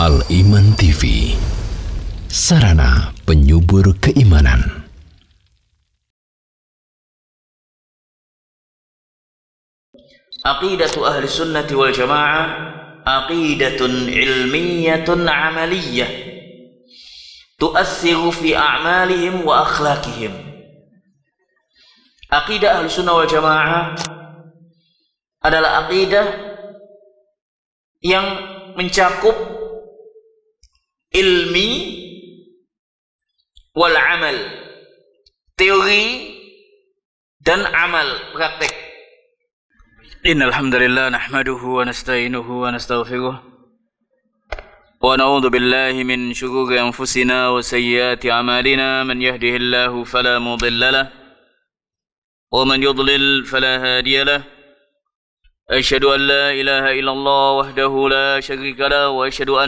Al-Iman TV, sarana penyubur keimanan. Aqidatu ahli sunnati wal jamaah aqidatun ilmiyatun amaliyah tu'assiru fi a'malihim wa akhlaqihim. Aqidah ahli sunnah wal jamaah adalah aqidah yang mencakup ilmi wal amal, teori dan amal, praktek. Innal hamdalillah nahmaduhu wa nasta'inuhu wa nastaghfiruh wa na'udzu billahi min shururi anfusina wa sayyiati a'malina. Man yahdihillahu fala mudilla lahu wa man yudlil fala hadiya lahu. Asyhadu an la ilaha illallah wahdahu la syarika lahu wa asyhadu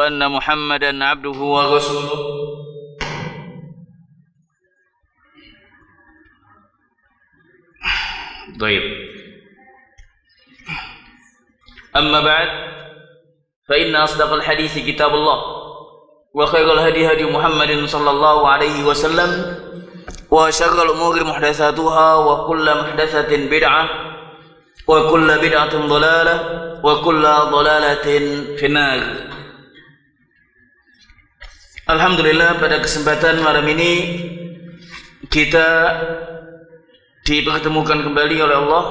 anna Muhammadan abduhu wa rasuluh. Baik. Amma ba'd, fa inna asdaqal hadithi kitabullah wa khairal hadi hadi Muhammadin sallallahu alaihi wasallam wa syarrul umuri muhdatsatuha wa kullu muhdatsatin bid'ah wa kullu bid'atin dhalalah wa kullu dhalalatin finnar. Alhamdulillah, pada kesempatan malam ini kita dipertemukan kembali oleh Allah,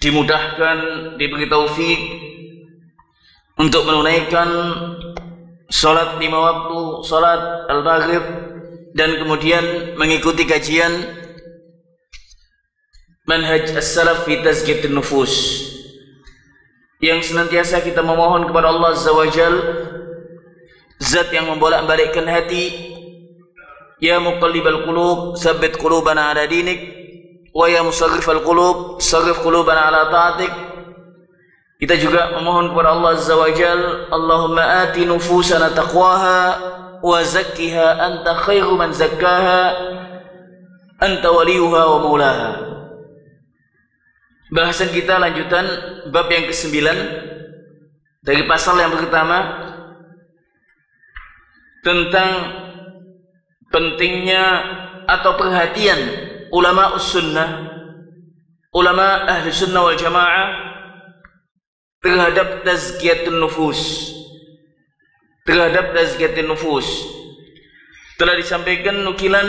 dimudahkan, diberi taufik untuk menunaikan salat 5 waktu, salat al-maghrib, dan kemudian mengikuti kajian manhaj as-salaf fi tazkiyatin nufus, yang senantiasa kita memohon kepada Allah Azza wa Jal, Zat yang membolak-balikkan hati. Ya muqallibal qulub, tsabbit qulubana ala dinik, wa ya musarrifal qulub, sarrif qulubana ala ta'atik. Kita juga memohon kepada Allah Azza wa Jal, Allahumma ati nufusana taqwaha wa zakkiha anta khairu man zakkaha anta waliyuha wa maulaha. Bahasan kita lanjutan bab yang ke-9 dari pasal yang pertama, tentang pentingnya atau perhatian ulama sunnah, ulama ahli sunnah wal jamaah terhadap tazkiyatun nufus, terhadap tazkiyatun nufus. Telah disampaikan nukilan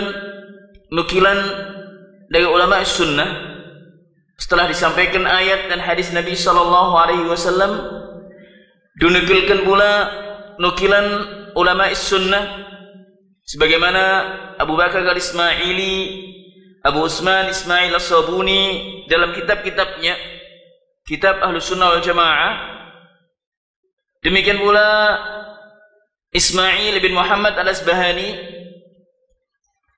dari ulama sunnah. Setelah disampaikan ayat dan hadis Nabi sallallahu alaihi wasallam, dinukilkan pula nukilan ulama sunnah sebagaimana Abu Bakar al-Ismaili, Abu Usman Ismail as-Sabuni dalam kitab-kitabnya, kitab Ahlus Sunnah wal Jamaah. Demikian pula Ismail bin Muhammad al-Asbahani,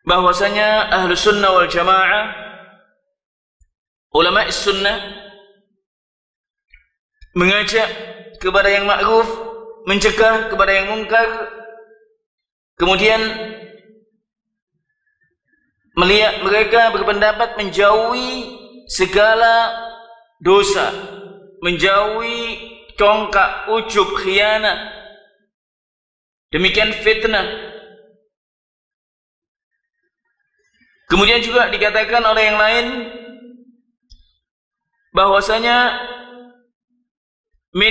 bahwasanya Ahlus Sunnah wal Jamaah, ulama sunnah, mengajak kepada yang ma'ruf, mencegah kepada yang mungkar, kemudian melihat mereka berpendapat menjauhi segala dosa, menjauhi congkak, ujub, khianat, demikian fitnah. Kemudian juga dikatakan oleh yang lain bahwasanya min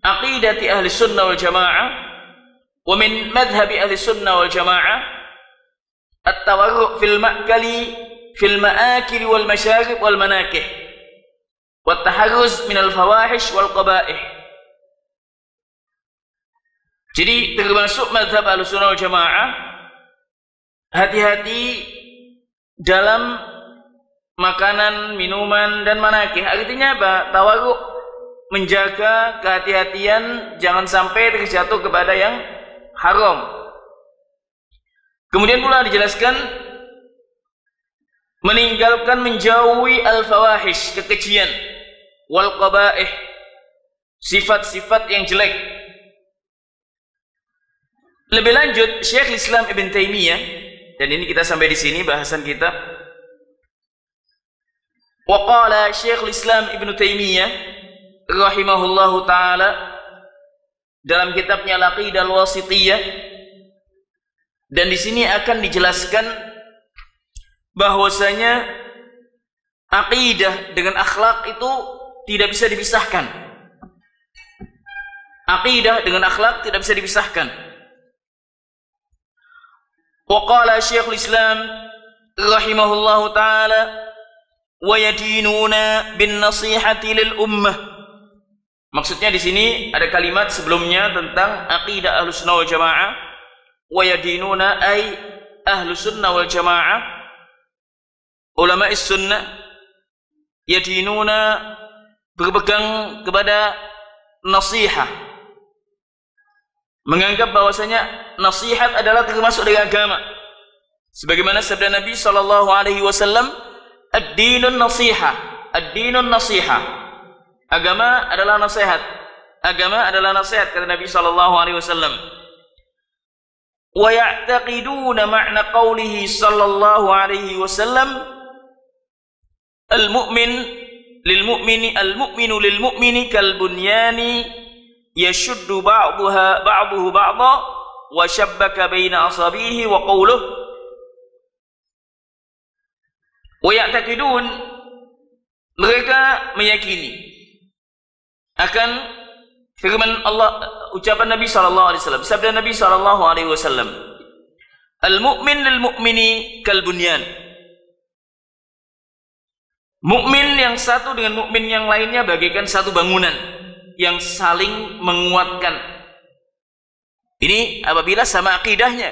aqidati ahli sunnah wal jamaah wa min madhhabi ahli sunnah wal jamaah at-tawarru' fil ma'kali fil ma'akil wal masyarib wal manakih wa taharruz min al fawahish wal qaba'ih. Jadi termasuk madhhab ahli sunnah wal jamaah hati-hati dalam makanan, minuman, dan manakih. Artinya apa? Tawarru', menjaga kehati-hatian, jangan sampai terjatuh kepada yang haram. Kemudian pula dijelaskan meninggalkan, menjauhi al-fawahish, kekejian, wal qaba'ih, sifat-sifat yang jelek. Lebih lanjut, Syekh Islam Ibn Taimiyah, dan ini kita sampai di sini bahasan kita. Wa qala Syekh Islam Ibn Taimiyah rahimahullahu taala dalam kitabnya Al-Aqidah Al-Wasithiyah, dan di sini akan dijelaskan bahwasanya akidah dengan akhlak itu tidak bisa dipisahkan. Akidah dengan akhlak tidak bisa dipisahkan. Wa qala Syekhul Islam rahimahullahu taala wa yadinuna bin nasihati lil ummah. Maksudnya di sini ada kalimat sebelumnya tentang akidah Ahlus Sunnah wal Jamaah. Wa yadinuna ay Ahlus Sunnah wal Jamaah, ulama'is sunnah, yadinuna berpegang kepada nasihat, menganggap bahwasanya nasihat adalah termasuk dari agama. Sebagaimana sabda Nabi sallallahu alaihi wasallam, ad-dinun nasihah, ad-dinun nasihah. Agama adalah nasihat. Agama adalah nasihat, kata Nabi sallallahu alaihi wasallam. Wa ya'taqiduna ma'na qawlihi sallallahu alaihi wasallam, al-mu'min lil-mu'mini al-mu'minu lil-mu'mini kal-bunyani yashuddu ba'duhu ba'dha wa shabbaka baina asabihi wa qawluh wa ya'taqidun, mereka meyakini akan firman Allah, ucapan Nabi sallallahu alaihi wasallam, sabda Nabi sallallahu alaihi wasallam, al-mu'min lil-mu'mini kal-bunyan. Mukmin yang satu dengan mukmin yang lainnya bagaikan satu bangunan yang saling menguatkan. Ini apabila sama akidahnya.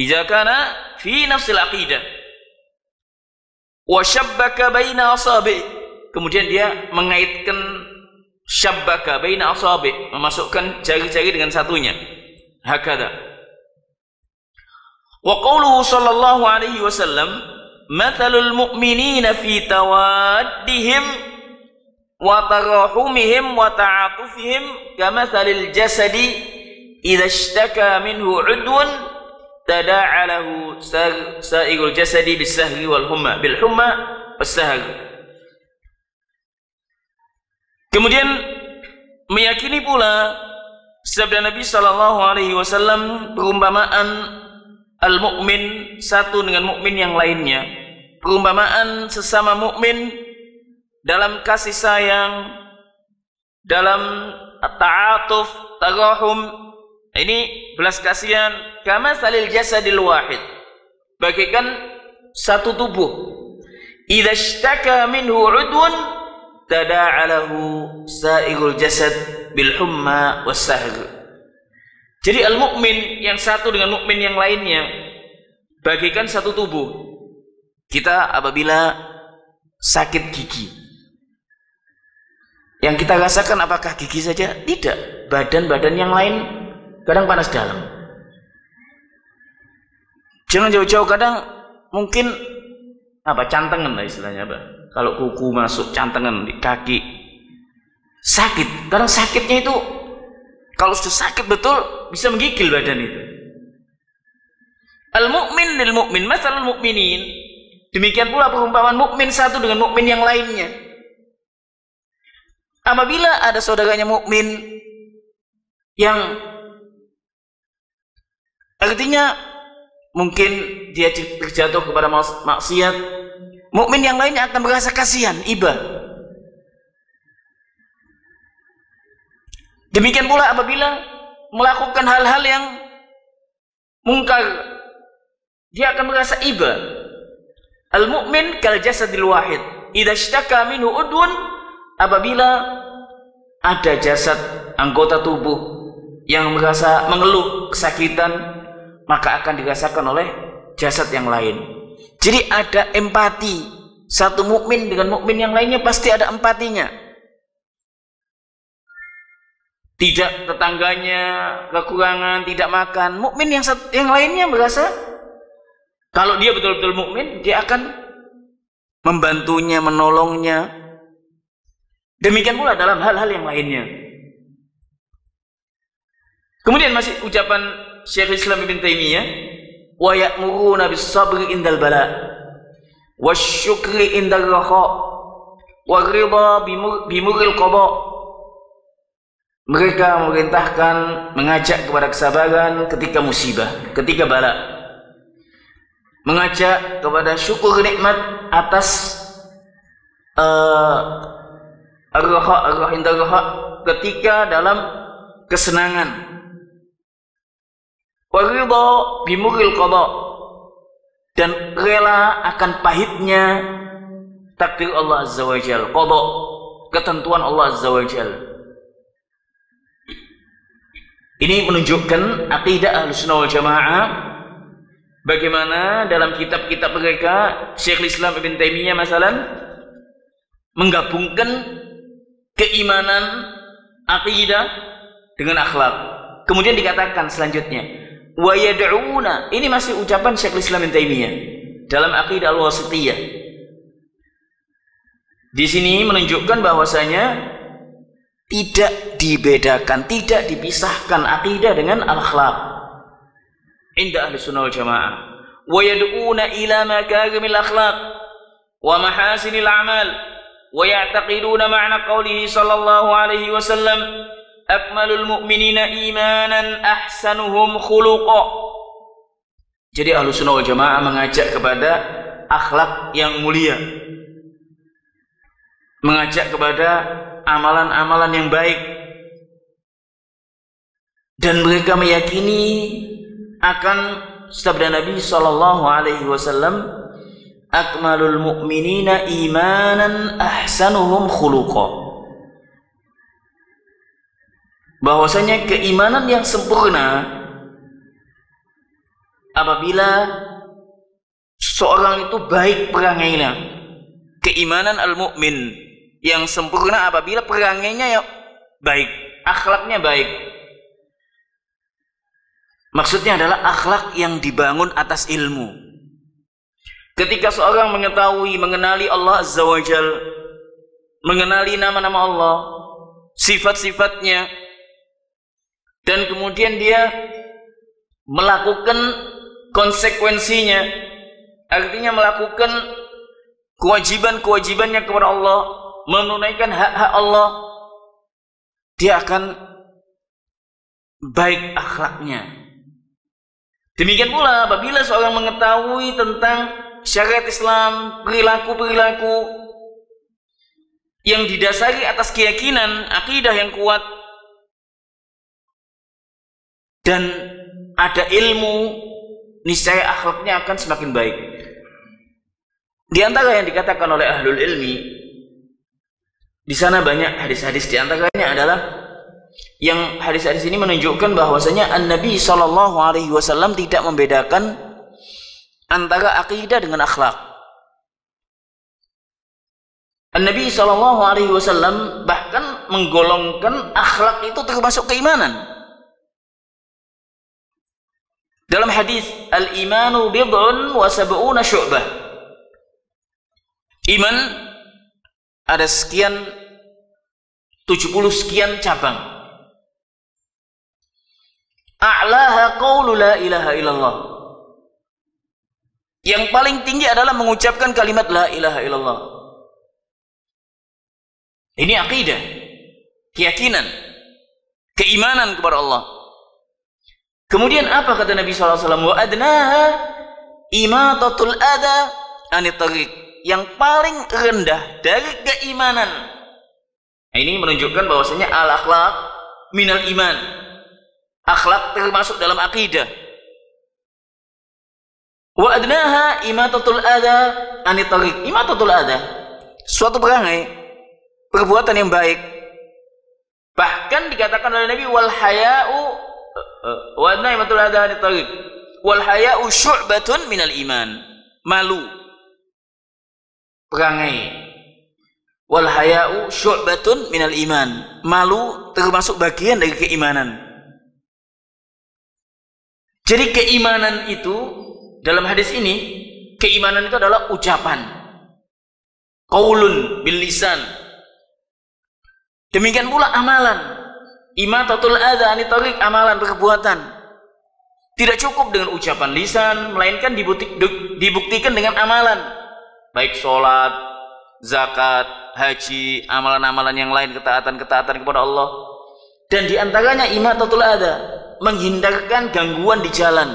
Idza kana fi nafsil aqidah wa shabbaka baina asabi, kemudian dia mengaitkan syabbaka baina asabi, memasukkan jari-jari dengan satunya. Hakada. Wa qauluhu sallallahu alaihi wasallam, mathalul mu'minina fi tawaddihim wa tarahumihim wa ta'atufihim kamathalil jasadi idza ishtaka minhu 'udwun tada'a lahu sa'irul jasadi bis-sahri wal humma bil humma was-sahr. Kemudian meyakini pula sabda Nabi sallallahu alaihi wasallam, perumpamaan al-mu'min satu dengan mukmin yang lainnya, perumpamaan sesama mukmin dalam kasih sayang, dalam ta'atuf, tarahum, ini belas kasihan, kama salil jasadil wahid, bagaikan satu tubuh. Idza ishtaka minhu 'udwun tada'a lahu sa'irul jasad bil humma was sahr. Jadi al-mu'min yang satu dengan mukmin yang lainnya bagaikan satu tubuh. Kita apabila sakit gigi, yang kita rasakan apakah gigi saja? Tidak. Badan-badan yang lain kadang panas dalam. Jangan jauh-jauh, kadang mungkin cantengan lah istilahnya apa. Kalau kuku masuk cantengan di kaki, sakit. Kadang sakitnya itu kalau sudah sakit betul bisa menggigil badan itu. Al-mu'min lil mu'min mathalul mu'minin. Demikian pula perumpamaan mukmin satu dengan mukmin yang lainnya. Apabila ada saudaranya mukmin yang artinya mungkin dia terjatuh kepada maksiat, mukmin yang lainnya akan merasa kasihan, iba. Demikian pula apabila melakukan hal-hal yang mungkar, dia akan merasa iba. Al-mu'min kal jasadil wahid. Idza ishtaka minhu udwun, apabila ada jasad, anggota tubuh yang merasa mengeluh kesakitan, maka akan dirasakan oleh jasad yang lain. Jadi ada empati. Satu mukmin dengan mukmin yang lainnya pasti ada empatinya. Tidak tetangganya kekurangan, tidak makan, mukmin yang lainnya merasa kalau dia betul-betul mukmin, dia akan membantunya, menolongnya. Demikian pula dalam hal-hal yang lainnya. Kemudian masih ucapan Syekh Islam Ibn Taimiyah, wa ya'muruna bis-sabri indal bala wasyukri indal raha wa ridha bimuril qada. Mereka memerintahkan, mengajak kepada kesabaran ketika musibah, ketika bala, mengajak kepada syukur nikmat atas ar-raha indal raha, ketika dalam kesenangan, wa ridha bimuril qada, dan rela akan pahitnya takdir Allah Azza wa Jalla, qada, ketentuan Allah Azza wa Jalla. Ini menunjukkan akidah Ahlussunnah wal Jamaah, bagaimana dalam kitab-kitab mereka Syekhul Islam Ibn Taimiyah masalan menggabungkan keimanan, akidah dengan akhlak. Kemudian dikatakan selanjutnya, wa yad'una, ini masih ucapan Syekhul Islam Ibn Taimiyah dalam akidah al-wasithiyah. Di sini menunjukkan bahwasanya tidak dibedakan, tidak dipisahkan akidah dengan al-akhlak inda Ahlussunnah wal Jamaah. Wa yad'una ila makarimil akhlaq wa mahasinil a'mal wa ya'taqiduna ma'na qawlihi sallallahu alaihi wasallam akmalul mu'minina imanan ahsanuhum khuluqa. Jadi Ahlussunnah wal Jamaah mengajak kepada akhlak yang mulia, mengajak kepada amalan-amalan yang baik, dan mereka meyakini akan sabda Nabi sallallahu alaihi wasallam, akmalul mu'minina imanan ahsanuhum khuluqa, bahwasanya keimanan yang sempurna apabila seorang itu baik perangainya. Keimanan al-mu'min yang sempurna apabila perangainya yang baik, akhlaknya baik. Maksudnya adalah akhlak yang dibangun atas ilmu. Ketika seorang mengetahui, mengenali Allah Azza wa Jalla, mengenali nama-nama Allah, sifat-sifatnya, dan kemudian dia melakukan konsekuensinya, artinya melakukan kewajiban-kewajibannya kepada Allah, menunaikan hak-hak Allah, dia akan baik akhlaknya. Demikian pula apabila seorang mengetahui tentang syariat Islam, perilaku-perilaku yang didasari atas keyakinan, akidah yang kuat, dan ada ilmu, niscaya akhlaknya akan semakin baik. Di antara yang dikatakan oleh ahlul ilmi, di sana banyak hadis-hadis, di antaranya adalah yang hadis-hadis ini menunjukkan bahwasanya An-Nabi sallallahu alaihi wasallam tidak membedakan antara akidah dengan akhlak. An-Nabi sallallahu alaihi wasallam bahkan menggolongkan akhlak itu termasuk keimanan. Dalam hadis al-imanu bid'un wa sab'una syu'bah, iman ada sekian 70 sekian cabang. A'laha qawlu la ilaha illallah, yang paling tinggi adalah mengucapkan kalimat la ilaha illallah. Ini akidah, keyakinan, keimanan kepada Allah. Kemudian apa kata Nabi SAW? Wa adnaha imatatul adha anit tariq, yang paling rendah dari keimanan. Nah, ini menunjukkan bahwasanya al-akhlaq minal iman, akhlak termasuk dalam akidah. Wa adnaha imatatul adha anit tariq, imatatul adha, suatu perangai, perbuatan yang baik. Bahkan dikatakan oleh Nabi, wal haya'u wa adna imatatul adha anit tariq wal haya'u syu'batun minal iman, malu, perangai. Wal haya'u syu'batun minal iman, malu termasuk bagian dari keimanan. Jadi keimanan itu dalam hadis ini, keimanan itu adalah ucapan, qaulun bil lisan. Demikian pula amalan, Imatatul adza anit thariq, amalan perbuatan. Tidak cukup dengan ucapan lisan, melainkan dibuktikan dengan amalan. Baik sholat, zakat, haji, amalan-amalan yang lain, ketaatan-ketaatan kepada Allah. Dan diantaranya imatatul adza, menghindarkan gangguan di jalan.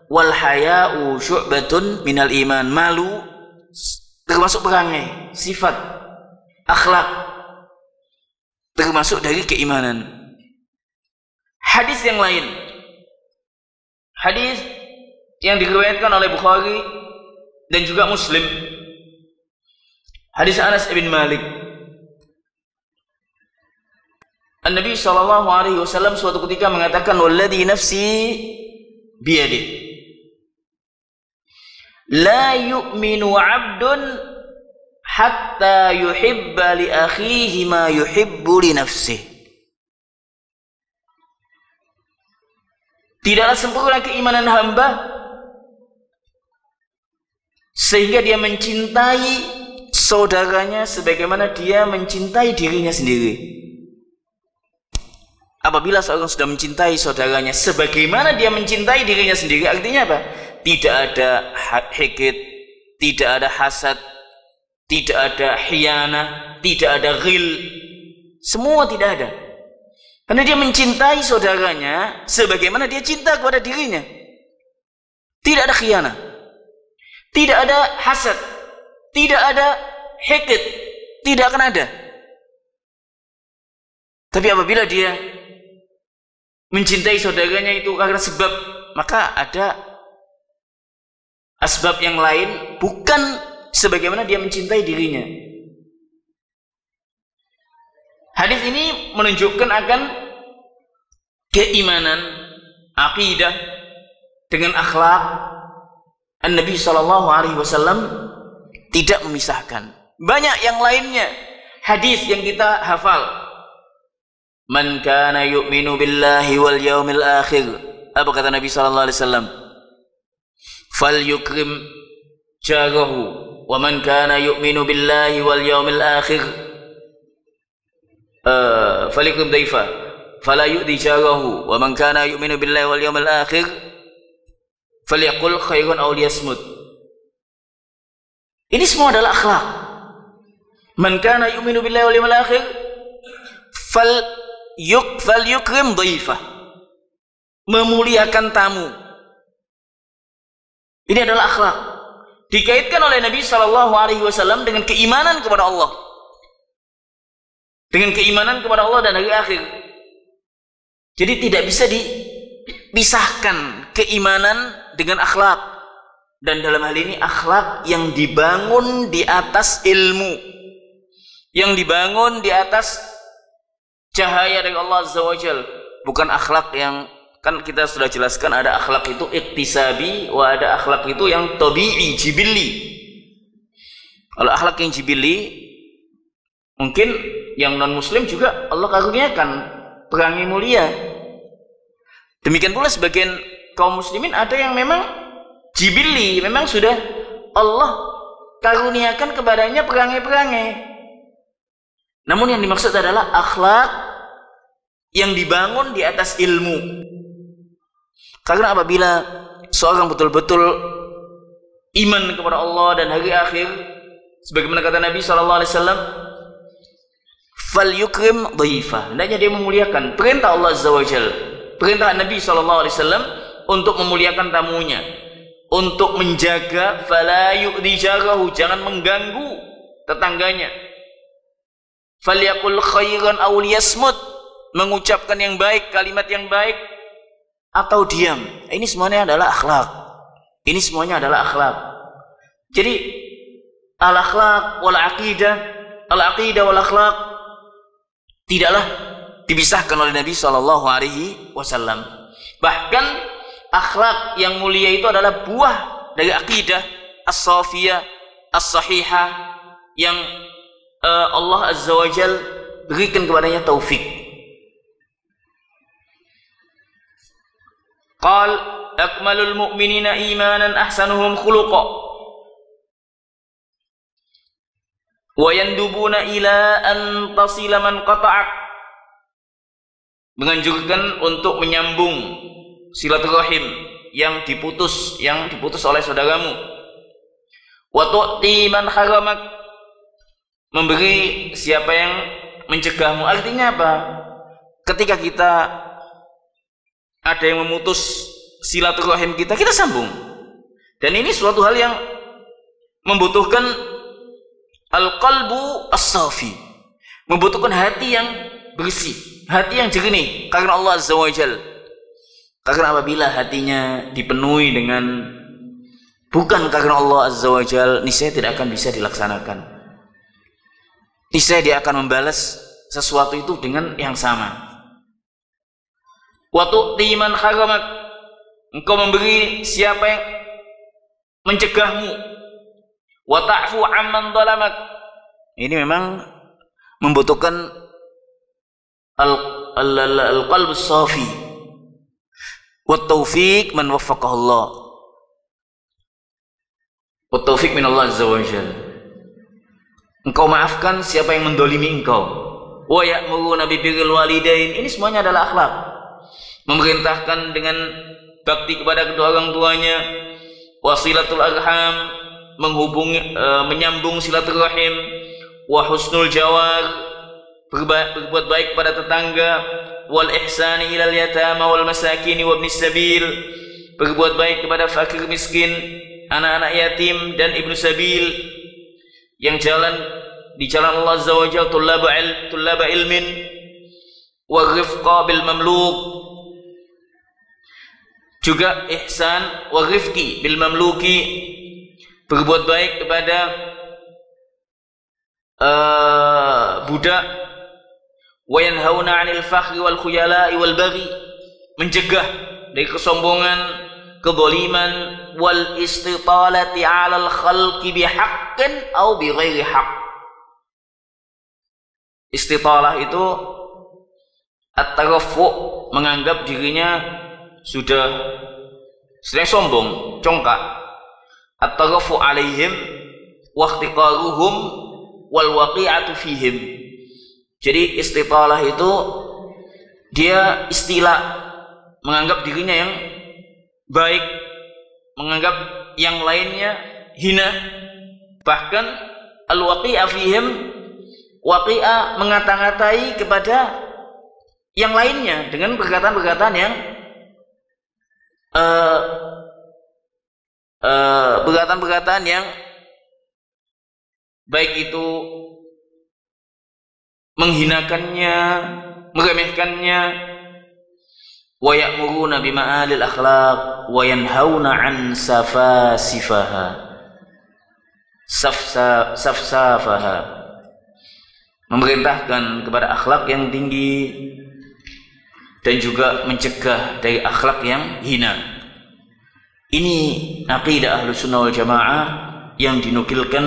Wal haya'u syu'batun minal iman, malu termasuk perangai, sifat, akhlak, termasuk dari keimanan. Hadis yang lain, hadis yang diriwayatkan oleh Bukhari dan juga Muslim, hadis Anas bin Malik. An-Nabi SAW suatu ketika mengatakan, walladhi nafsi biyadih, la yu'minu 'abdun hatta yuhibba li akhihi ma yuhibbu li nafsihi. Tidaklah sempurna keimanan hamba sehingga dia mencintai saudaranya sebagaimana dia mencintai dirinya sendiri. Apabila seorang sudah mencintai saudaranya sebagaimana dia mencintai dirinya sendiri, artinya apa? Tidak ada hikid, tidak ada hasad, tidak ada khianah, tidak ada ghil, semua tidak ada. Karena dia mencintai saudaranya sebagaimana dia cinta kepada dirinya. Tidak ada khianah, tidak ada hasad, tidak ada hikid, tidak akan ada. Tapi apabila dia mencintai saudaranya itu karena sebab, maka ada asbab yang lain, bukan sebagaimana dia mencintai dirinya. Hadis ini menunjukkan akan keimanan, akidah dengan akhlak. An-Nabi SAW tidak memisahkan. Banyak yang lainnya hadis yang kita hafal. Man kana yu'minu billahi wal yaumil akhir. Apa kata Nabi SAW? Falyukrim jarahu. Wa man kana yu'minu billahi wal yaumil akhir falyukrim daifa fala yu'di jarahu. Wa man kana yu'minu billahi wal yaumil akhir falyaqul khairan aw liyasmut. Ini semua adalah akhlak. Man kana yu'minu billahi wal yaumil akhir falyukrim dhaifah, memuliakan tamu. Ini adalah akhlak. Dikaitkan oleh Nabi SAW dengan keimanan kepada Allah, dengan keimanan kepada Allah dan hari akhir. Jadi tidak bisa dipisahkan keimanan dengan akhlak. Dan dalam hal ini akhlak yang dibangun di atas ilmu, yang dibangun di atas cahaya dari Allah Azza wa Jal. Bukan akhlak yang, kan kita sudah jelaskan, ada akhlak itu iktisabi, ada akhlak itu yang tabi'i, jibilli. Kalau akhlak yang jibilli, mungkin yang non muslim juga Allah karuniakan perangai mulia. Demikian pula sebagian kaum muslimin ada yang memang jibilli, memang sudah Allah karuniakan kepadanya perangai-perangai. Namun yang dimaksud adalah akhlak yang dibangun di atas ilmu. Karena apabila seorang betul-betul iman kepada Allah dan hari akhir, sebagaimana kata Nabi SAW, falyukrim dhaifah, hendaknya dia memuliakan. Perintah Allah Azza wa Jalla, perintah Nabi SAW untuk memuliakan tamunya, untuk menjaga fala yu'di jarahu, jangan mengganggu tetangganya. Falyaqul khairan aw liyasmut, mengucapkan yang baik, kalimat yang baik, atau diam. Ini semuanya adalah akhlak. Ini semuanya adalah akhlak. Jadi al-akhlak wal aqidah, al-aqidah wal akhlak tidaklah dipisahkan oleh Nabi SAW. Bahkan akhlak yang mulia itu adalah buah dari aqidah as-safiyah, as-sahihah, yang Allah Azza wa Jal berikan kepadanya taufik. Qal akmalul mu'minina imanan ahsanuhum khuluqa wa yandubuna ila an tasila man qata'ak menganjurkan untuk menyambung silaturahim yang diputus oleh saudaramu. Wa tu'ti man haramak, memberi siapa yang mencegahmu. Artinya apa? Ketika kita ada yang memutus silaturahim kita sambung. Dan ini suatu hal yang membutuhkan al-qalbu as-safi, membutuhkan hati yang bersih, hati yang jernih karena Allah Azza wa Jalla. Karena apabila hatinya dipenuhi dengan bukan karena Allah Azza wa Jalla, niscaya tidak akan bisa dilaksanakan. Niscaya dia akan membalas sesuatu itu dengan yang sama. Wa tu'ti man haramak, engkau memberi siapa yang mencegahmu. Wa ta'fu amman dhalamak, ini memang membutuhkan al-qalb as-safi. Wa taufiq man waffaqahu Allah, wa taufiq min Allah Azza wa Jalla. Engkau maafkan siapa yang mendolimi engkau. Wa ya'muruna bi birril walidain, ini semuanya adalah akhlak. Memerintahkan dengan bakti kepada kedua orang tuanya. Wasilatul arham, menyambung silaturahim. Wa husnul jawar, berbuat baik kepada tetangga. Wal ihsani ilal yatama wal masakin wa ibnis sabil, berbuat baik kepada fakir miskin, anak-anak yatim dan ibnu sabil yang jalan di jalan Allah Azza wa Jalla, tullaba ilmin. Wa rifqa bil mamluk, juga ihsan wa rifqi bil mamluki, berbuat baik kepada budak. Wa yanhauna 'anil fakhri wal khuyala'i wal baghi, mencegah dari kesombongan, kezaliman, wal istitalati 'alal khalqi bihaqqin aw bighairi haqq. Istitalah itu at-taraffu, menganggap dirinya sudah sering sombong, congkak. At-taraffu 'alaihim wa ihtiqaruhum wal waqi'atu fihim. Jadi istitalah itu dia istilah, menganggap dirinya yang baik, menganggap yang lainnya hina. Bahkan al-waqi'a fihim, waqi'a mengata-ngatai kepada yang lainnya dengan perkataan-perkataan yang perkataan-perkataan yang baik itu menghinakannya, meremehkannya. Wa ya'muruna bima'alil akhlaq wa yanhauna 'an safsafaha, memerintahkan kepada akhlak yang tinggi dan juga mencegah dari akhlak yang hina. Ini aqidah Ahlussunnah wal Jamaah yang dinukilkan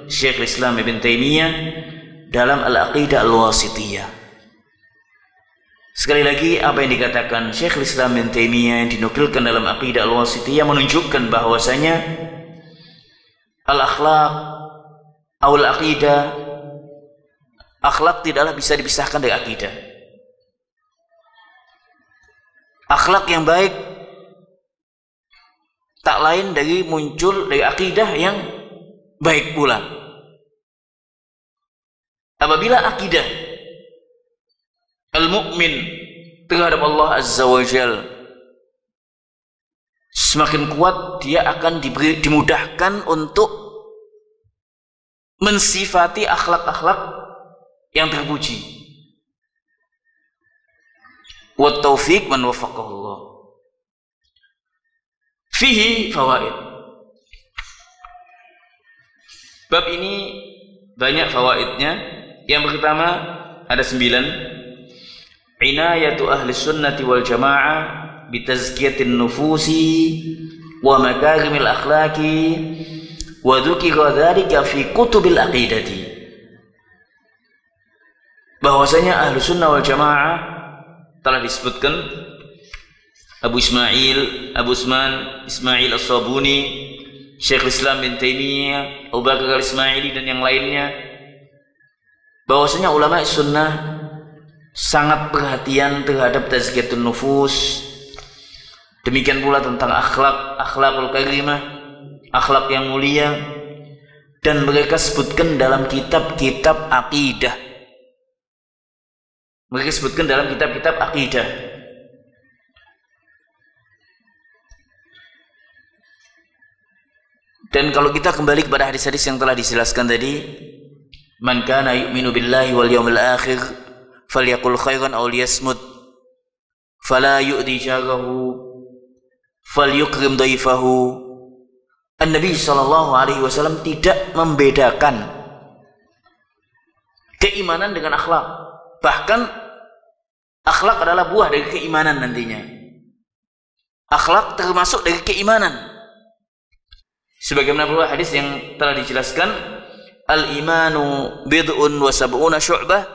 Syekhul Islam Ibn Taimiyah dalam Al-Aqidah Al-Wasithiyah. Sekali lagi, apa yang dikatakan Syekhul Islam Ibn Taimiyah yang dinukilkan dalam Aqidah Al-Wasithiyah menunjukkan bahwasanya al-akhlaq atau al-aqidah, akhlak tidaklah bisa dipisahkan dari akidah. Akhlak yang baik tak lain dari muncul dari akidah yang baik pula. Apabila akidah al-mu'min terhadap Allah Azza wa Jalla semakin kuat, dia akan dimudahkan untuk mensifati akhlak-akhlak yang terpuji. Wa taufiq man waffaqahu Allah. Fihi fawaid. Bab ini banyak fawaidnya. Yang pertama ada 9. Inayatu ahli sunnati wal jamaah bitazkiyatin nufusi wa makarimil akhlaqi wa dzukira dzalika fi kutubil aqidati. Bahwasanya ahli sunnah wal jamaah telah disebutkan Abu Ismail As-Sabuni, Syekhul Islam bin Taimiyah, Abu Bakar Al-Ismaili dan yang lainnya, bahwasanya ulama sunnah sangat perhatian terhadap tazkiyatun nufus. Demikian pula tentang akhlakul karimah, akhlak yang mulia, dan mereka sebutkan dalam kitab-kitab akidah. Mereka sebutkan dalam kitab-kitab akidah. Dan kalau kita kembali kepada hadis-hadis yang telah dijelaskan tadi, man kana yu'minu billahi wal yawmil akhir falyaqul khairan aw liyasmut fala yu'dhi jarahu falyukrim dhaifahu. An-Nabi sallallahu alaihi wasallam tidak membedakan keimanan dengan akhlak. Bahkan akhlak adalah buah dari keimanan nantinya. Akhlak termasuk dari keimanan. Sebagaimana pula hadis yang telah dijelaskan, al-imanu bid'un wa sab'una syu'bah,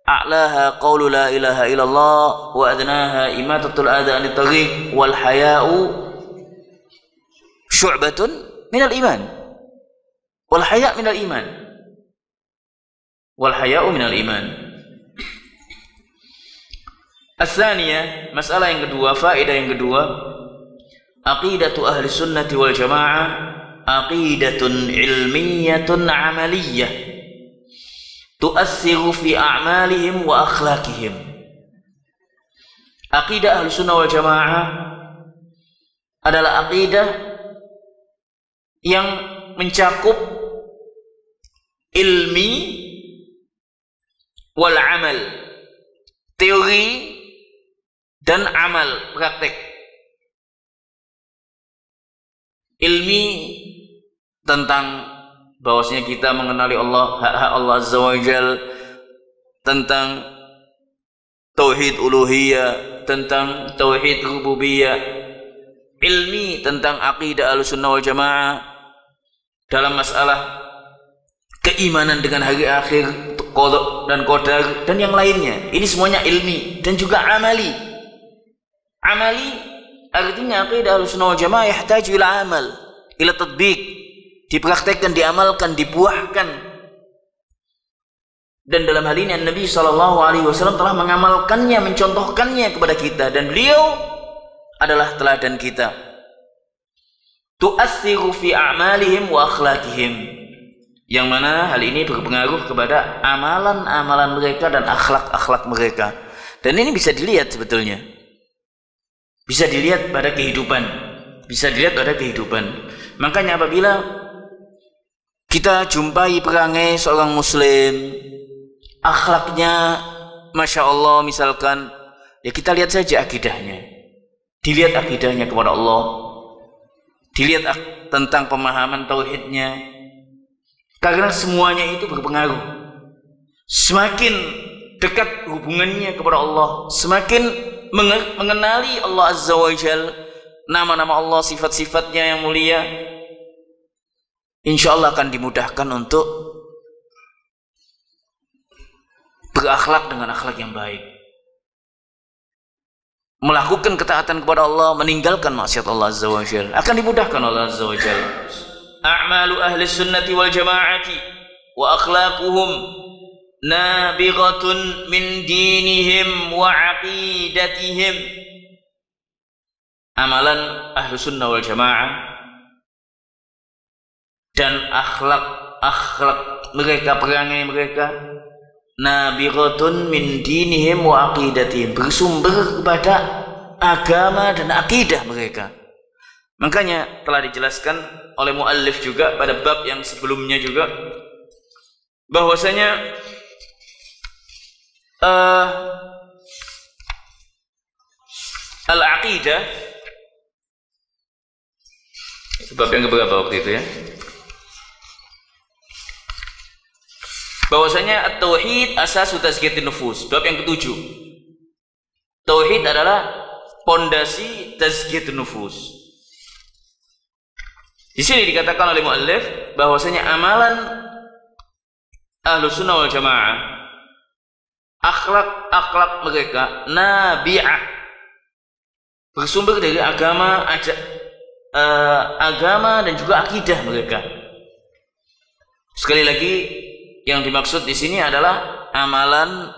a'laha qawlu la ilaha illallah wa adnaha imatatul adha anit tariq wal haya'u syu'batun minal iman. Wal haya' minal iman. Wal haya'u minal iman. As-tsaniyah, masalah yang kedua, faedah yang kedua, aqidatu ahli sunnati wal jamaah aqidatun ilmiyatun amaliyah tu'assiru fi a'malihim wa akhlaqihim. Aqidah ahli sunnah wal jamaah adalah aqidah yang mencakup ilmi wal amal, teori dan amal, praktek. Ilmi tentang bahwasanya kita mengenali Allah, hak-hak Allah Azza wa Jal, tentang tauhid uluhiyah, tentang tauhid rububiyah. Ilmi tentang aqidah Ahlussunnah wal Jamaah dalam masalah keimanan dengan hari akhir, qada dan qadar dan yang lainnya. Ini semuanya ilmi dan juga amali. Amali artinya aqidah Ahlussunnah wal Jamaah yahtaju ila amal, ila tatbiq, dipraktekkan, diamalkan, dibuahkan. Dan dalam hal ini Nabi SAW telah mengamalkannya, mencontohkannya kepada kita, dan beliau adalah teladan kita. Tu'assiru fi a'malihim wa akhlaqihim, yang mana hal ini berpengaruh kepada amalan-amalan mereka dan akhlak-akhlak mereka. Dan ini bisa dilihat sebetulnya. Bisa dilihat pada kehidupan. Bisa dilihat pada kehidupan. Makanya apabila kita jumpai perangai seorang muslim, akhlaknya Masya Allah misalkan, ya kita lihat saja akidahnya. Dilihat akidahnya kepada Allah. Dilihat tentang pemahaman tauhidnya. Karena semuanya itu berpengaruh. Semakin dekat hubungannya kepada Allah, semakin mengenali Allah Azza wa Jal, nama-nama Allah, sifat-sifatnya yang mulia, insya Allah akan dimudahkan untuk berakhlak dengan akhlak yang baik, melakukan ketaatan kepada Allah, meninggalkan maksiat Allah Azza wa Jal, akan dimudahkan Allah Azza wa Jal. A'malu ahli sunnati wal jamaati wa akhlaquhum nabighatun min dinihim wa aqidatihim. Amalan ahlu sunnah wal jamaah dan akhlak mereka, perangai mereka, nabighatun min dinihim wa aqidatihim, bersumber kepada agama dan akidah mereka. Makanya telah dijelaskan oleh muallif juga pada bab yang sebelumnya juga bahwasanya al-aqidah, bab yang keberapa waktu itu ya, bahwasanya at-tauhid asasu tazkiyatin nufus, bab yang ketujuh. Tauhid adalah pondasi tazkiyatun nufus. Di sini dikatakan oleh muallif bahwasanya amalan Ahlussunnah wal Jamaah, akhlak mereka nabi'ah, bersumber dari agama dan juga akidah mereka. Sekali lagi, yang dimaksud di sini adalah amalan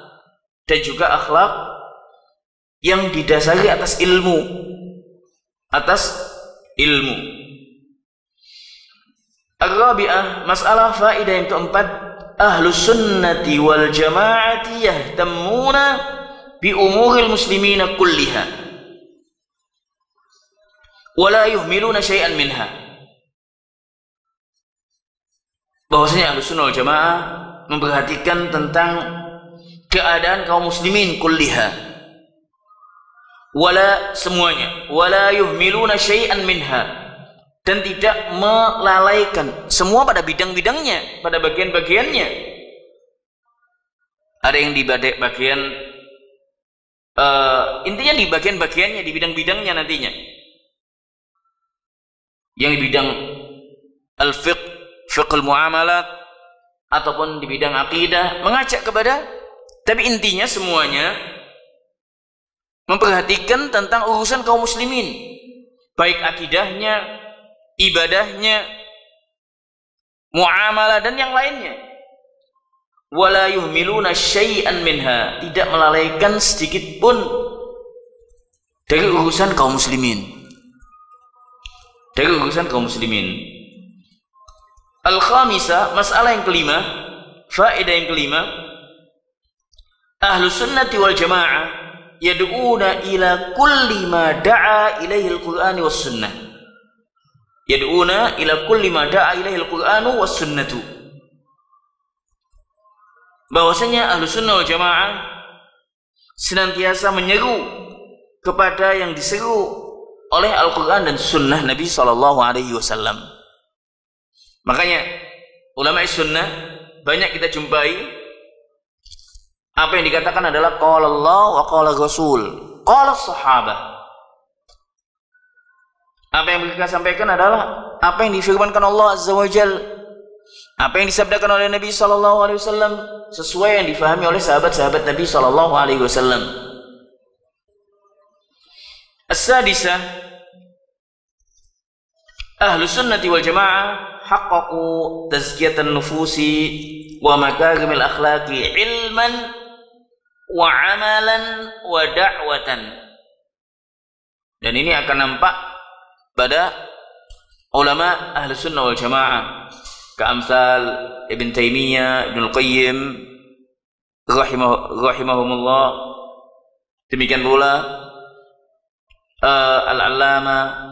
dan juga akhlak yang didasari atas ilmu. Ar-rabi'ah, masalah faedah yang keempat, ahlus sunnati wal jama'ati yahtammuna bi umuril muslimina kulliha wa la yuhmiluna syai'an minha. Bahwasanya ahlus sunnah wal jamaah memperhatikan tentang keadaan kaum muslimin kulliha, wala semuanya, wala yuhmiluna syai'an minha, dan tidak melalaikan semua pada bidang-bidangnya, pada bagian-bagiannya. Ada yang di bagian intinya di bagian-bagiannya, di bidang-bidangnya nantinya. Yang di bidang al-fiqh, fiqhul muamalat, ataupun di bidang akidah, mengajak kepada, tapi intinya semuanya memperhatikan tentang urusan kaum muslimin, baik akidahnya, ibadahnya, muamalah dan yang lainnya. Wala yuhmiluna syai'an minha, tidak melalaikan sedikit pun dari urusan kaum muslimin. Al-khamisah, masalah yang kelima, faedah yang kelima, ahlus sunnati wal jamaah yad'una ila kulli ma da'a ilaihi al-Qur'an was sunnah. Yad'una ila kulli ma da'a ilaihi al-Qur'anu was sunnatu. Bahwasanya ahlus sunnah wal jamaah senantiasa menyeru kepada yang diseru oleh Al-Quran dan sunnah Nabi SAW. Makanya ulama sunnah banyak kita jumpai, apa yang dikatakan adalah qala Allah wa qala Rasul, qala sahabah. Apa yang mereka sampaikan adalah apa yang difirmankan Allah Azza wa Jal, apa yang disabdakan oleh Nabi SAW, sesuai yang difahami oleh sahabat-sahabat Nabi SAW. As-sadisah, ahlus sunnati wal jamaah haqqaqu tazkiyatan nufusi wa makarimil akhlaqi ilman wa amalan wa da'watan. Dan ini akan nampak pada ulama ahlus sunnah wal jamaah, ka'amsal Ibn Taimiyah, Ibn Al-Qayyim rahimahumullah, demikian pula Al-Allama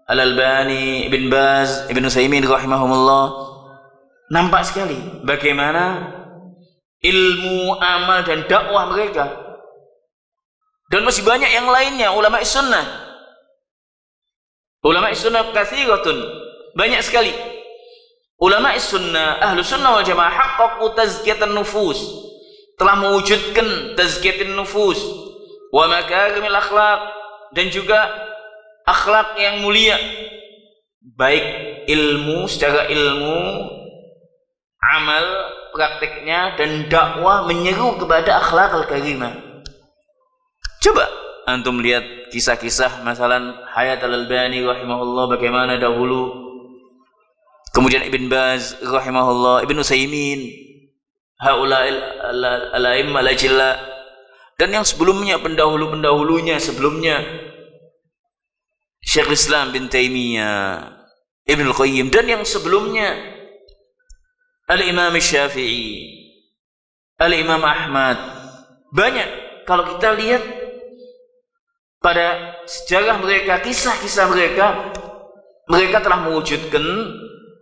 Al-Albani, Ibn Baz, Ibn Utsaimin rahimahumullah. Nampak sekali bagaimana ilmu, amal dan dakwah mereka, dan masih banyak yang lainnya. Ulama sunnah katsiratun, banyak sekali. Ulama sunnah, ahlu sunnah wal jamaah haqqaqu tazkiyatan nufus, telah mewujudkan tazkiyatan nufus wa makarimil akhlaq, dan juga akhlak yang mulia, baik ilmu, secara ilmu, amal prakteknya, dan dakwah menyeru kepada akhlak al-karimah. Coba antum lihat kisah-kisah masalah hayat al-Albani rahimahullah, bagaimana dahulu, kemudian Ibn Baz rahimahullah, Ibn Utsaimin, haula al-a'immah al-ajilla, dan yang sebelumnya, pendahulu-pendahulunya sebelumnya, Syekhul Islam bin Taimiyah, Ibn Al-Qayyim, dan yang sebelumnya Al-Imam Syafi'i, Al-Imam Ahmad. Banyak kalau kita lihat pada sejarah mereka, kisah-kisah mereka, mereka telah mewujudkan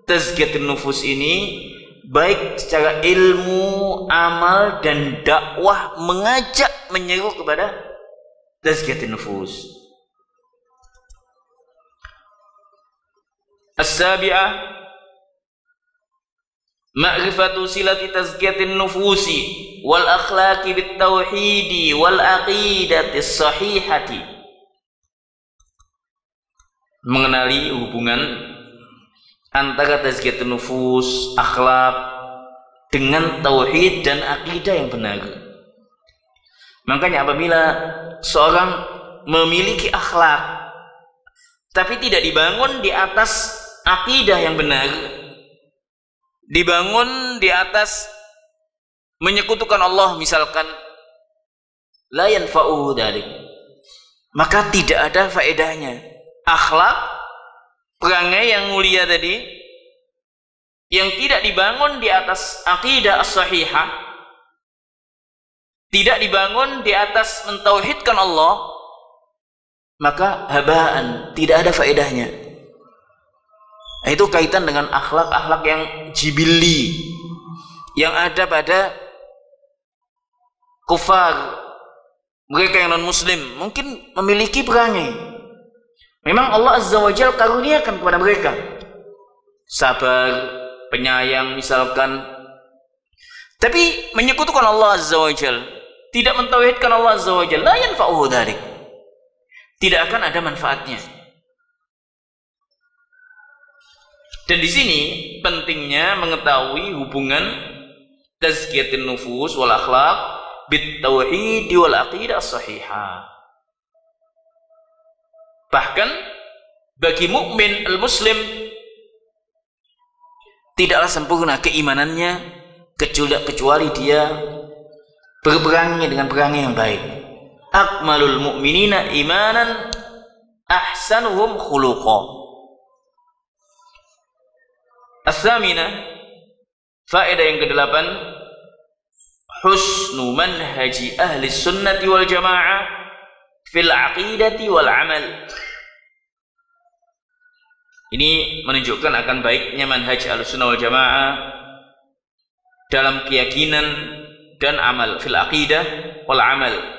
tazkiyatun nufus ini, baik secara ilmu, amal, dan dakwah, mengajak, menyeru kepada tazkiyatun nufus. As-sabi'ah, ma'rifatu silati tazkiyatun nufusi wal akhlaqi bit tauhidi wal aqidati sahihati. Mengenali hubungan antara tazkiyatun nufus, akhlak, dengan tauhid dan akidah yang benar. Makanya apabila seorang memiliki akhlak tapi tidak dibangun di atas akidah yang benar, dibangun di atas menyekutukan Allah misalkan, la yanfa'uhu dzalik. Maka tidak ada faedahnya. Akhlak, perangai yang mulia tadi, yang tidak dibangun di atas aqidah as-sahihah, tidak dibangun di atas mentauhidkan Allah, maka habaan, tidak ada faedahnya. Itu kaitan dengan akhlak-akhlak yang jibilli, yang ada pada kufar, mereka yang non-muslim, mungkin memiliki perangai. Memang Allah Azza wa Jalla karuniakan kepada mereka sabar, penyayang misalkan. Tapi menyekutukan Allah Azza wa Jalla, tidak mentauhidkan Allah Azza wa Jalla, la yanfa'uhu dzalik. Tidak akan ada manfaatnya. Dan di sini pentingnya mengetahui hubungan tazkiyatin nufus wal akhlaq bit tauhid wal aqidah as-sahihah. Bahkan bagi mukmin al-muslim tidaklah sempurna keimanannya kecuali dia berperangi dengan perangai yang baik. Akmalul mu'minina imanan ahsanuhum khuluqa. As-saminah, faedah yang ke-8, husnu manhaji ahli sunnati wal jamaah fil aqidati wal amal. Ini menunjukkan akan baiknya manhaj ahli sunnah wal jamaah dalam keyakinan dan amal, fil aqidah wal amal.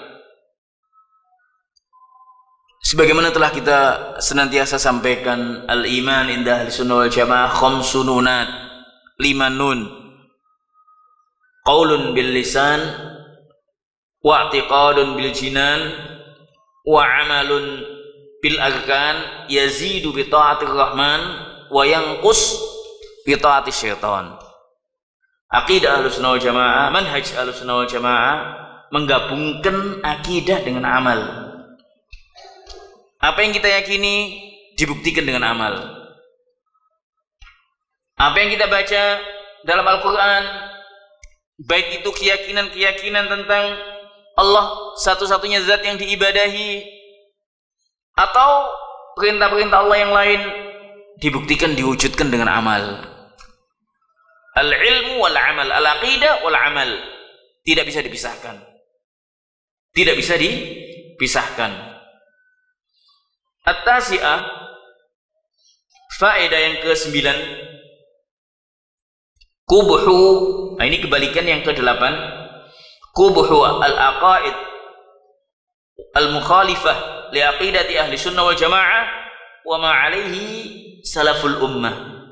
Sebagaimana telah kita senantiasa sampaikan, al-iman inda ahli sunnah wal jamaah khamsun nunat, 5 nun. Qaulun bil lisan, wa i'tiqadun bil jinan, wa amalun bil arkan, yazidu bi ta'atir rahman, wa yanqus bi ta'atis syaitan. Aqidah ahli sunnah wal jamaah, manhaj ahli sunnah wal jamaah menggabungkan akidah dengan amal. Apa yang kita yakini dibuktikan dengan amal. Apa yang kita baca dalam Al-Quran, baik itu keyakinan-keyakinan tentang Allah satu-satunya zat yang diibadahi, atau perintah-perintah Allah yang lain, dibuktikan, diwujudkan dengan amal. Al-ilmu wal amal, al-aqidah wal amal, tidak bisa dipisahkan. Tidak bisa dipisahkan. At-tasi'ah, faedah yang ke-9, kubhu, nah ini kebalikan yang ke-8, kubhu al-aqaid al-mukhalifah li aqidati ahli sunnah wal jamaah wa ma alaihi salaful ummah.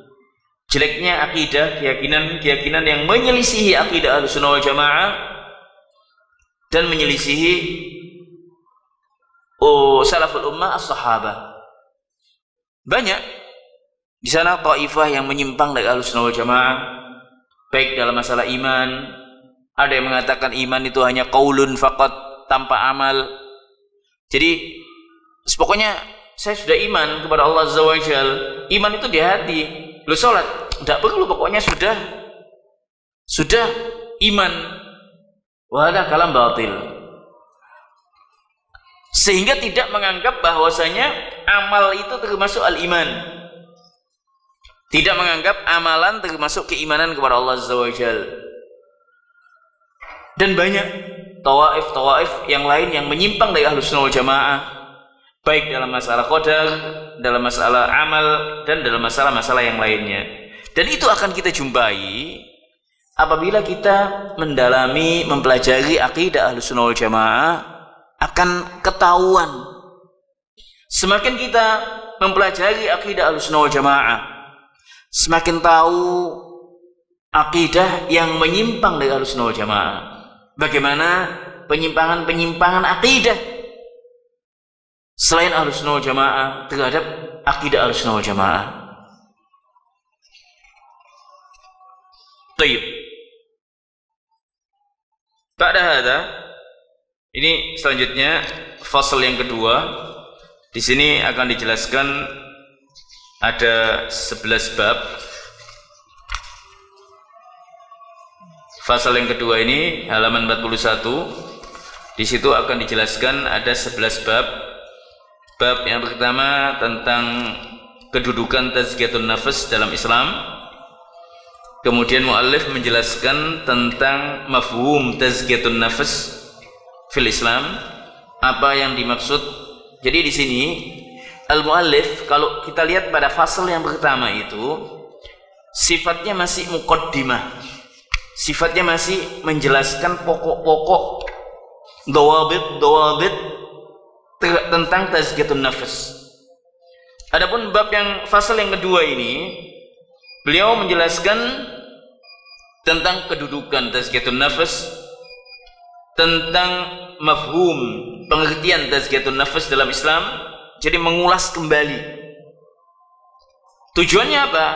Jeleknya akidah, keyakinan yang menyelisihi akidah ahli sunnah wal jamaah dan menyelisihi salaful ummah as-sahabah. Banyak di sana taifah yang menyimpang dari Ahlussunnah wal Jamaah, baik dalam masalah iman. Ada yang mengatakan iman itu hanya qaulun faqat, tanpa amal. Jadi pokoknya saya sudah iman kepada Allah Azza wa Jalla. Iman itu di hati. Lu salat tidak perlu, pokoknya sudah iman. Wa hadza kalam batil. Sehingga tidak menganggap bahwasanya amal itu termasuk al-iman. Tidak menganggap amalan termasuk keimanan kepada Allah Azza wa Jalla. Dan banyak tawaif yang lain yang menyimpang dari Ahlussunnah wal Jamaah, baik dalam masalah qadar, dalam masalah amal, dan dalam masalah-masalah yang lainnya. Dan itu akan kita jumpai apabila kita mendalami, mempelajari akidah Ahlussunnah wal Jamaah, akan ketahuan. Semakin kita mempelajari akidah Ahlussunnah wal Jamaah, semakin tahu akidah yang menyimpang dari Ahlussunnah wal Jamaah. Bagaimana penyimpangan-penyimpangan akidah selain Ahlussunnah wal Jamaah terhadap akidah Ahlussunnah wal Jamaah. Baik. Pada hadza, ini selanjutnya fasal yang kedua. Di sini akan dijelaskan ada 11 bab. Fasal yang kedua ini halaman 41 Di situ akan dijelaskan ada 11 bab. Bab yang pertama tentang kedudukan tazkiyatun nafas dalam Islam. Kemudian muallif menjelaskan tentang mafhum tazkiyatun nafas fil Islam, apa yang dimaksud. Jadi di sini al-muallif, kalau kita lihat pada fasal yang pertama itu, sifatnya masih muqaddimah. Sifatnya masih menjelaskan pokok-pokok dawabit tentang tazkiyatun nafas. Adapun bab yang fasal yang kedua ini, beliau menjelaskan tentang kedudukan tazkiyatun nafas, tentang mafhum pengertian tazkiyatun nafas dalam Islam. Jadi mengulas kembali. Tujuannya apa?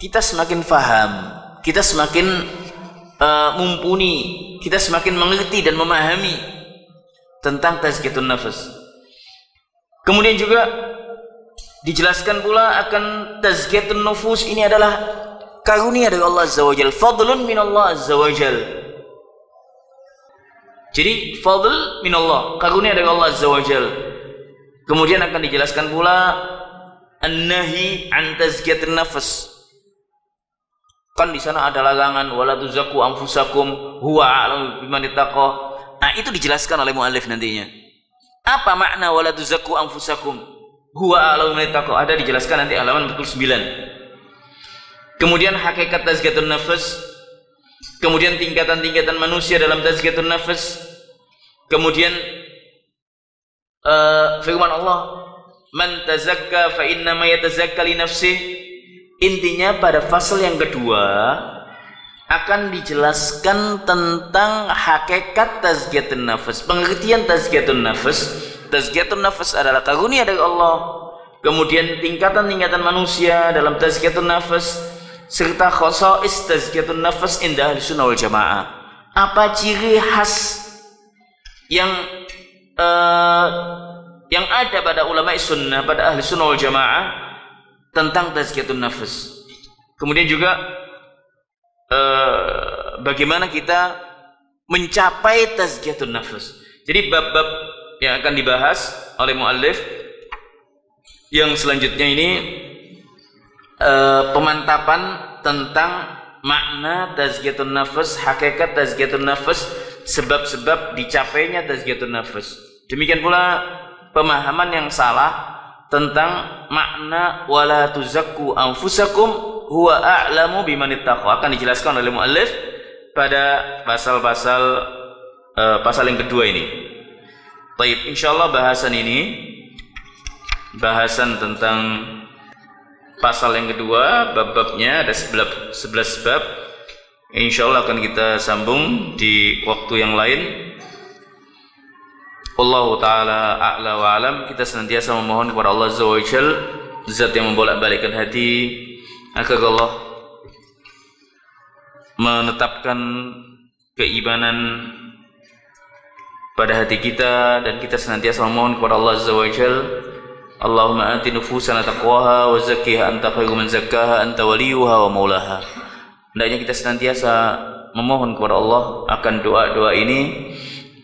Kita semakin faham, kita semakin mumpuni, kita semakin mengerti dan memahami tentang tazkiyatun nafas. Kemudian juga dijelaskan pula akan tazkiyatun nufus ini adalah karunia dari Allah Azza wa Jal, fadlun min Allah Azza wa Jal. Jadi fadl min Allah, karunia dari Allah Azza wa Jal. Kemudian akan dijelaskan pula an-nahi an tazkiyatun nafas. Kan di sana ada larangan wala tuzakku anfusakum huwa a'lamu biman ittaqa. Nah, itu dijelaskan oleh muallif nantinya. Apa makna wala tuzakku anfusakum huwa a'lamu biman ittaqa? Ada dijelaskan nanti halaman 49. Kemudian hakikat tazkiyatun nafas, kemudian tingkatan-tingkatan manusia dalam tazkiyatun nafas, kemudian firman Allah, man tazakka fa innama yatazakka li nafsihi. Intinya pada fasal yang kedua akan dijelaskan tentang hakikat tazkiyatun nafas, pengertian tazkiyatun nafas. Tazkiyatun nafas adalah karunia dari Allah. Kemudian tingkatan-tingkatan manusia dalam tazkiyatun nafas, serta khosais tazkiyatun nafas indah Ahlussunnah wal Jamaah. Apa ciri khas yang ada pada ulama sunnah, pada Ahlussunnah wal Jamaah tentang tazkiyatun nafas. Kemudian juga bagaimana kita mencapai tazkiyatun nafas. Jadi bab-bab yang akan dibahas oleh muallif yang selanjutnya ini pemantapan tentang makna tazkiyatun nafas, hakikat tazkiyatun nafas, sebab-sebab dicapainya tazkiyatun nafas. Demikian pula pemahaman yang salah tentang makna wala tuzakku anfusakum huwa a'lamu biman ittaqa akan dijelaskan oleh muallif pada pasal-pasal pasal yang kedua ini. Baik, insyaallah bahasan tentang pasal yang kedua, bab-babnya ada 11 bab. Insyaallah akan kita sambung di waktu yang lain. Allah Ta'ala a'la wa alam. Kita senantiasa memohon kepada Allah Azza wa Jal, zat yang membolak-balikkan hati, agar Allah menetapkan keimanan pada hati kita, dan kita senantiasa memohon kepada Allah Azza wa Jal, Allahumma ati nufusana taqwaha wa zakkiha anta khairu man zakkaha anta waliyuha wa maulaha. Hendaknya kita senantiasa memohon kepada Allah akan doa-doa ini,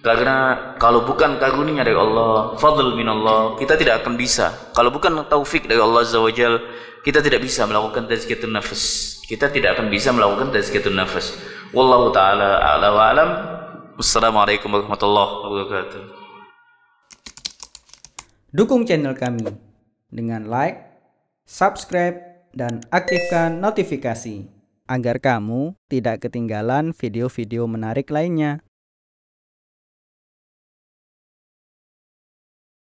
karena kalau bukan karunia dari Allah, fadl minallah, kita tidak akan bisa. Kalau bukan taufik dari Allah Azza wa Jal, kita tidak bisa melakukan tazkiyatun nafas. Kita tidak akan bisa melakukan tazkiyatun nafas. Wallahu ta'ala a'la wa alam. Wassalamualaikum warahmatullahi wabarakatuh. Dukung channel kami dengan like, subscribe, dan aktifkan notifikasi agar kamu tidak ketinggalan video-video menarik lainnya.